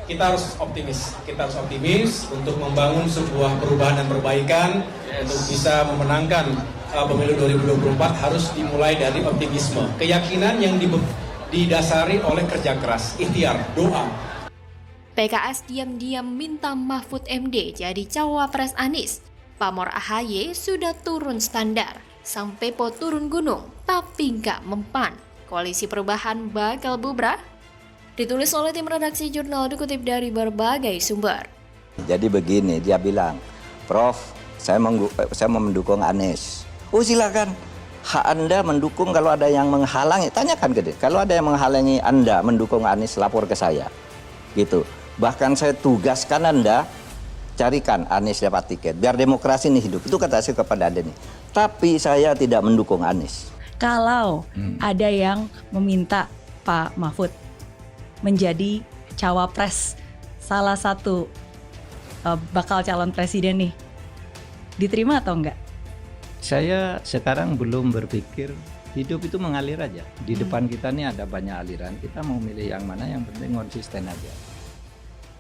kita harus optimis untuk membangun sebuah perubahan dan perbaikan. Untuk bisa memenangkan pemilu 2024 harus dimulai dari optimisme, keyakinan yang didasari oleh kerja keras, ikhtiar, doa. PKS diam-diam minta Mahfud MD jadi cawapres Anies. Pamor AHY sudah turun standar, sampai po turun gunung, tapi nggak mempan. Koalisi perubahan bakal bubrah? Ditulis oleh tim redaksi jurnal, dikutip dari berbagai sumber. Jadi begini, dia bilang, Prof, saya mau mendukung Anies. Oh silakan, hak Anda mendukung. Kalau ada yang menghalangi, tanyakan ke dia. Kalau ada yang menghalangi Anda mendukung Anies, lapor ke saya. Gitu. Bahkan saya tugaskan Anda, carikan Anies dapat tiket. Biar demokrasi ini hidup. Itu kata saya kepada Anda nih. Tapi saya tidak mendukung Anies. Kalau ada yang meminta Pak Mahfud menjadi cawapres salah satu bakal calon presiden nih, diterima atau enggak? Saya sekarang belum berpikir, hidup itu mengalir aja. Di depan kita nih ada banyak aliran, kita mau milih yang mana, yang penting konsisten aja.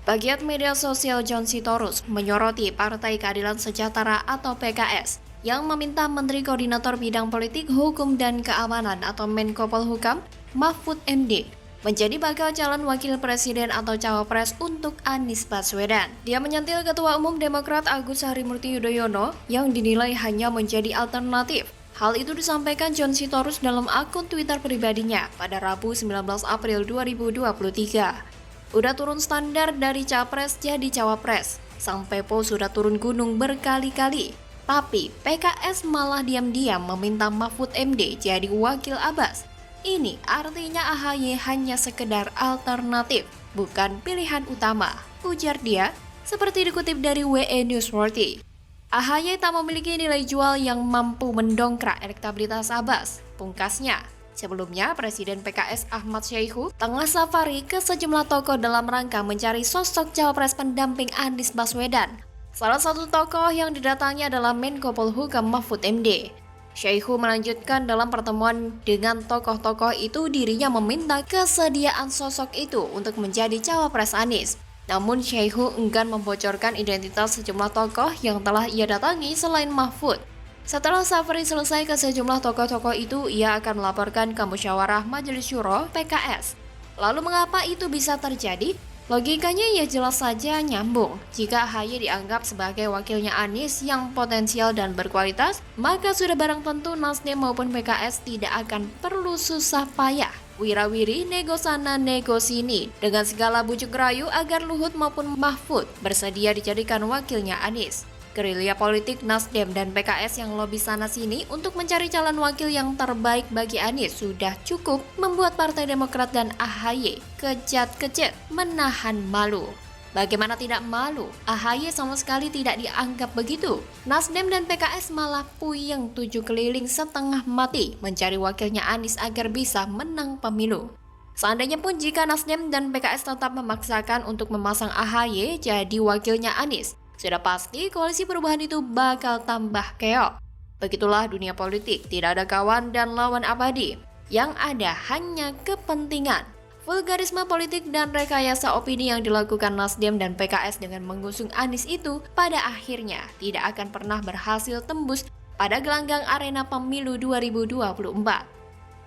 Bagian media sosial John Sitorus menyoroti Partai Keadilan Sejahtera atau PKS yang meminta Menteri Koordinator Bidang Politik, Hukum, dan Keamanan atau Menko Polhukam, Mahfud MD, menjadi bakal calon wakil presiden atau cawapres untuk Anies Baswedan. Dia menyentil Ketua Umum Demokrat Agus Harimurti Yudhoyono yang dinilai hanya menjadi alternatif. Hal itu disampaikan John Sitorus dalam akun Twitter pribadinya pada Rabu 19 April 2023. Udah turun standar dari capres jadi cawapres, sampai po sudah turun gunung berkali-kali. Tapi PKS malah diam-diam meminta Mahfud MD jadi wakil Abbas. Ini artinya AHY hanya sekedar alternatif, bukan pilihan utama, ujar dia, seperti dikutip dari WE Newsworthy. AHY tak memiliki nilai jual yang mampu mendongkrak elektabilitas Abbas, pungkasnya. Sebelumnya, Presiden PKS Ahmad Syaihu tengah safari ke sejumlah tokoh dalam rangka mencari sosok cawapres pendamping Anies Baswedan. Salah satu tokoh yang didatangi adalah Menko Polhukam Mahfud MD. Syaihu melanjutkan dalam pertemuan dengan tokoh-tokoh itu dirinya meminta kesediaan sosok itu untuk menjadi cawapres Anies. Namun Syaihu enggan membocorkan identitas sejumlah tokoh yang telah ia datangi selain Mahfud. Setelah safari selesai ke sejumlah tokoh-tokoh itu, ia akan melaporkan ke musyawarah Majelis Syuro PKS. Lalu mengapa itu bisa terjadi? Logikanya ya jelas saja nyambung. Jika AHY dianggap sebagai wakilnya Anies yang potensial dan berkualitas, maka sudah barang tentu Nasdem maupun PKS tidak akan perlu susah payah wira-wiri nego sana nego sini dengan segala bujuk rayu agar Luhut maupun Mahfud bersedia dijadikan wakilnya Anies. Gerilya politik Nasdem dan PKS yang lobi sana-sini untuk mencari calon wakil yang terbaik bagi Anies sudah cukup membuat Partai Demokrat dan AHY kejat-kejat menahan malu. Bagaimana tidak malu? AHY sama sekali tidak dianggap begitu. Nasdem dan PKS malah puyeng 7 keliling setengah mati mencari wakilnya Anies agar bisa menang pemilu. Seandainya pun jika Nasdem dan PKS tetap memaksakan untuk memasang AHY jadi wakilnya Anies, sudah pasti koalisi perubahan itu bakal tambah keok. Begitulah dunia politik, tidak ada kawan dan lawan abadi. Yang ada hanya kepentingan. Vulgarisme politik dan rekayasa opini yang dilakukan Nasdem dan PKS dengan mengusung Anies itu pada akhirnya tidak akan pernah berhasil tembus pada gelanggang arena pemilu 2024.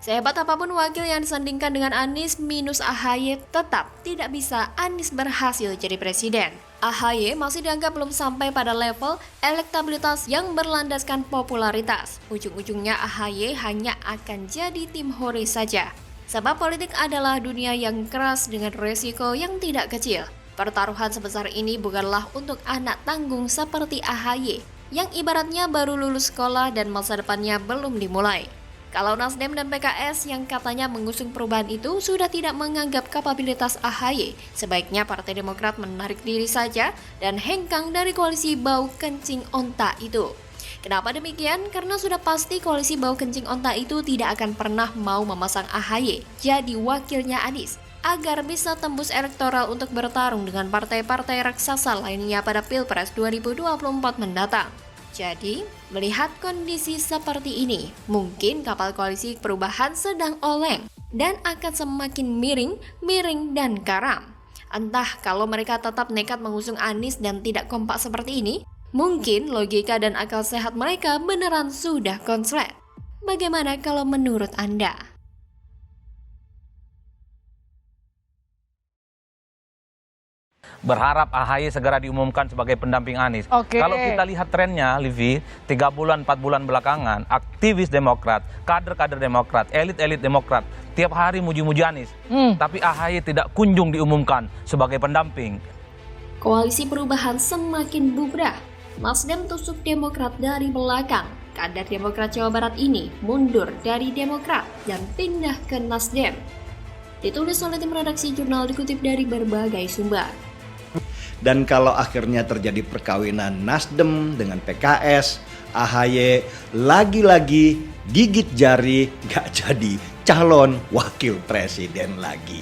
Sehebat apapun wakil yang disandingkan dengan Anies minus AHY, tetap tidak bisa Anies berhasil jadi presiden. AHY masih dianggap belum sampai pada level elektabilitas yang berlandaskan popularitas. Ujung-ujungnya AHY hanya akan jadi tim hore saja. Sebab politik adalah dunia yang keras dengan resiko yang tidak kecil. Pertaruhan sebesar ini bukanlah untuk anak tanggung seperti AHY, yang ibaratnya baru lulus sekolah dan masa depannya belum dimulai. Kalau Nasdem dan PKS yang katanya mengusung perubahan itu sudah tidak menganggap kapabilitas AHY, sebaiknya Partai Demokrat menarik diri saja dan hengkang dari koalisi bau kencing onta itu. Kenapa demikian? Karena sudah pasti koalisi bau kencing onta itu tidak akan pernah mau memasang AHY jadi wakilnya Anies, agar bisa tembus elektoral untuk bertarung dengan partai-partai raksasa lainnya pada Pilpres 2024 mendatang. Jadi, melihat kondisi seperti ini, mungkin kapal koalisi perubahan sedang oleng dan akan semakin miring dan karam. Entah kalau mereka tetap nekat mengusung Anies dan tidak kompak seperti ini, mungkin logika dan akal sehat mereka beneran sudah konslet. Bagaimana kalau menurut Anda? Berharap AHY segera diumumkan sebagai pendamping Anies. Oke. Kalau kita lihat trennya, Livi, 3 bulan, 4 bulan belakangan, aktivis Demokrat, kader-kader Demokrat, elit-elit Demokrat, tiap hari muji-muji Anies. Tapi AHY tidak kunjung diumumkan sebagai pendamping. Koalisi perubahan semakin bubrah. Nasdem tusuk Demokrat dari belakang. Kader Demokrat Jawa Barat ini mundur dari Demokrat dan pindah ke Nasdem. Ditulis oleh tim redaksi jurnal, dikutip dari berbagai sumber. Dan kalau akhirnya terjadi perkawinan Nasdem dengan PKS, AHY lagi-lagi gigit jari gak jadi calon wakil presiden lagi.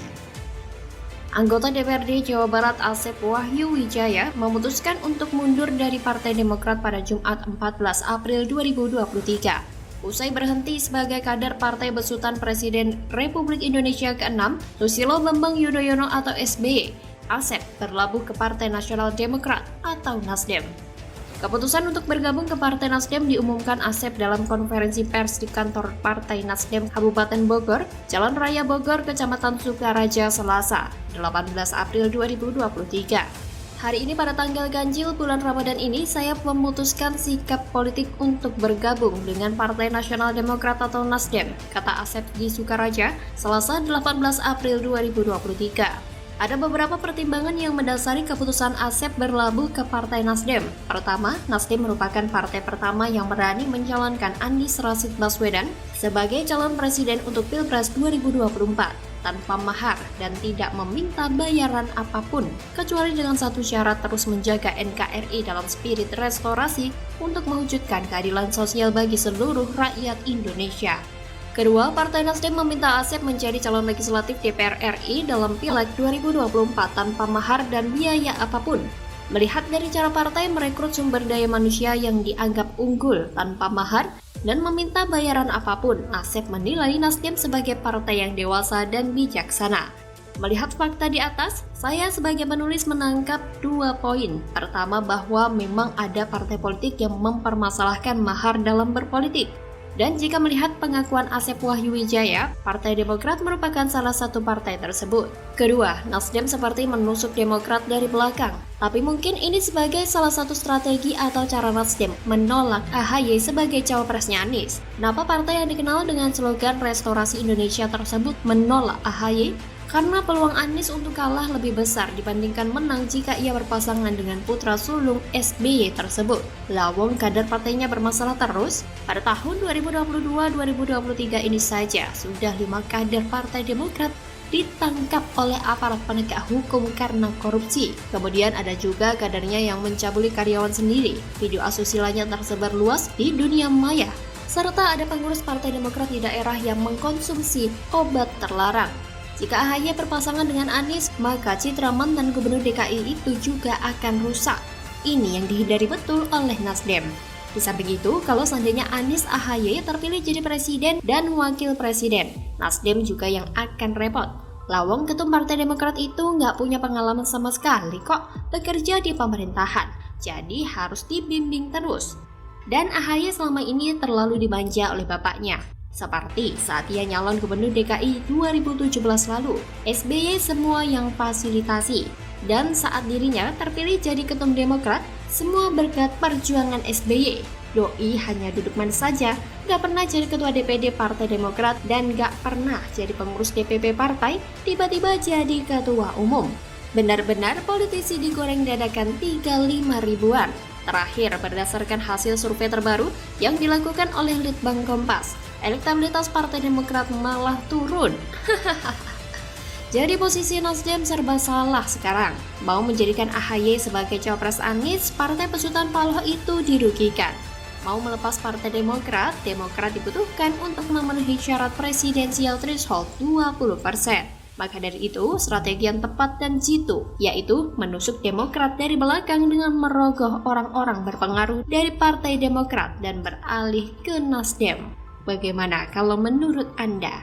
Anggota DPRD Jawa Barat Asep Wahyu Wijaya memutuskan untuk mundur dari Partai Demokrat pada Jumat 14 April 2023. Usai berhenti sebagai kader Partai Besutan Presiden Republik Indonesia ke-6, Susilo Bambang Yudhoyono atau SBY, Asep berlabuh ke Partai Nasional Demokrat atau Nasdem. Keputusan untuk bergabung ke Partai Nasdem diumumkan Asep dalam konferensi pers di kantor Partai Nasdem Kabupaten Bogor, Jalan Raya Bogor, Kecamatan Sukaraja, Selasa, 18 April 2023. Hari ini pada tanggal ganjil bulan Ramadan ini, saya memutuskan sikap politik untuk bergabung dengan Partai Nasional Demokrat atau Nasdem, kata Asep di Sukaraja, Selasa 18 April 2023. Ada beberapa pertimbangan yang mendasari keputusan Asep berlabuh ke Partai Nasdem. Pertama, Nasdem merupakan partai pertama yang berani mencalonkan Anies Rashid Baswedan sebagai calon presiden untuk Pilpres 2024 tanpa mahar dan tidak meminta bayaran apapun, kecuali dengan satu syarat: terus menjaga NKRI dalam spirit restorasi untuk mewujudkan keadilan sosial bagi seluruh rakyat Indonesia. Kedua, Partai Nasdem meminta Asep menjadi calon legislatif DPR RI dalam Pileg 2024 tanpa mahar dan biaya apapun. Melihat dari cara partai merekrut sumber daya manusia yang dianggap unggul tanpa mahar dan meminta bayaran apapun, Asep menilai Nasdem sebagai partai yang dewasa dan bijaksana. Melihat fakta di atas, saya sebagai penulis menangkap 2 poin. Pertama, bahwa memang ada partai politik yang mempermasalahkan mahar dalam berpolitik. Dan jika melihat pengakuan Asep Wahyu Wijaya, Partai Demokrat merupakan salah satu partai tersebut. Kedua, Nasdem seperti menusuk Demokrat dari belakang. Tapi mungkin ini sebagai salah satu strategi atau cara Nasdem menolak AHY sebagai cawapresnya Anies. Kenapa partai yang dikenal dengan slogan Restorasi Indonesia tersebut menolak AHY? Karena peluang Anies untuk kalah lebih besar dibandingkan menang jika ia berpasangan dengan putra sulung SBY tersebut. Lawang kader partainya bermasalah terus. Pada tahun 2022-2023 ini saja sudah 5 kader Partai Demokrat ditangkap oleh aparat penegak hukum karena korupsi. Kemudian ada juga kadernya yang mencabuli karyawan sendiri. Video asusilanya tersebar luas di dunia maya. Serta ada pengurus Partai Demokrat di daerah yang mengkonsumsi obat terlarang. Jika AHY berpasangan dengan Anies, maka citra mantan gubernur DKI itu juga akan rusak. Ini yang dihindari betul oleh Nasdem. Di samping itu, kalau seandainya Anies AHY terpilih jadi presiden dan wakil presiden, Nasdem juga yang akan repot. Lawang ketum Partai Demokrat itu nggak punya pengalaman sama sekali kok bekerja di pemerintahan, jadi harus dibimbing terus. Dan AHY selama ini terlalu dimanja oleh bapaknya. Seperti saat ia nyalon gubernur DKI 2017 lalu, SBY semua yang fasilitasi. Dan saat dirinya terpilih jadi ketum Demokrat, semua berkat perjuangan SBY. Doi hanya duduk manis saja, gak pernah jadi ketua DPD Partai Demokrat dan gak pernah jadi pengurus DPP partai, tiba-tiba jadi ketua umum. Benar-benar politisi digoreng dadakan 35 ribuan. Terakhir, berdasarkan hasil survei terbaru yang dilakukan oleh Litbang Kompas, elektabilitas Partai Demokrat malah turun. Jadi posisi Nasdem serba salah sekarang. Mau menjadikan AHY sebagai cawapres Anies, Partai Besutan Paloh itu dirugikan. Mau melepas Partai Demokrat, Demokrat dibutuhkan untuk memenuhi syarat presidensial threshold 20%. Maka dari itu, strategi yang tepat dan jitu, yaitu menusuk Demokrat dari belakang dengan merogoh orang-orang berpengaruh dari Partai Demokrat dan beralih ke Nasdem. Bagaimana kalau menurut Anda?